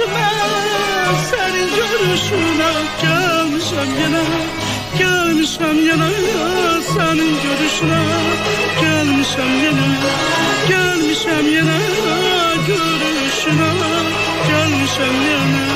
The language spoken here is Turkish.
görüşüme, senin görüşüne gelmişem yine. Gelmişem yine senin görüşüne, gelmişem yine, gelmişem yine görüşüne, gelmişem yine.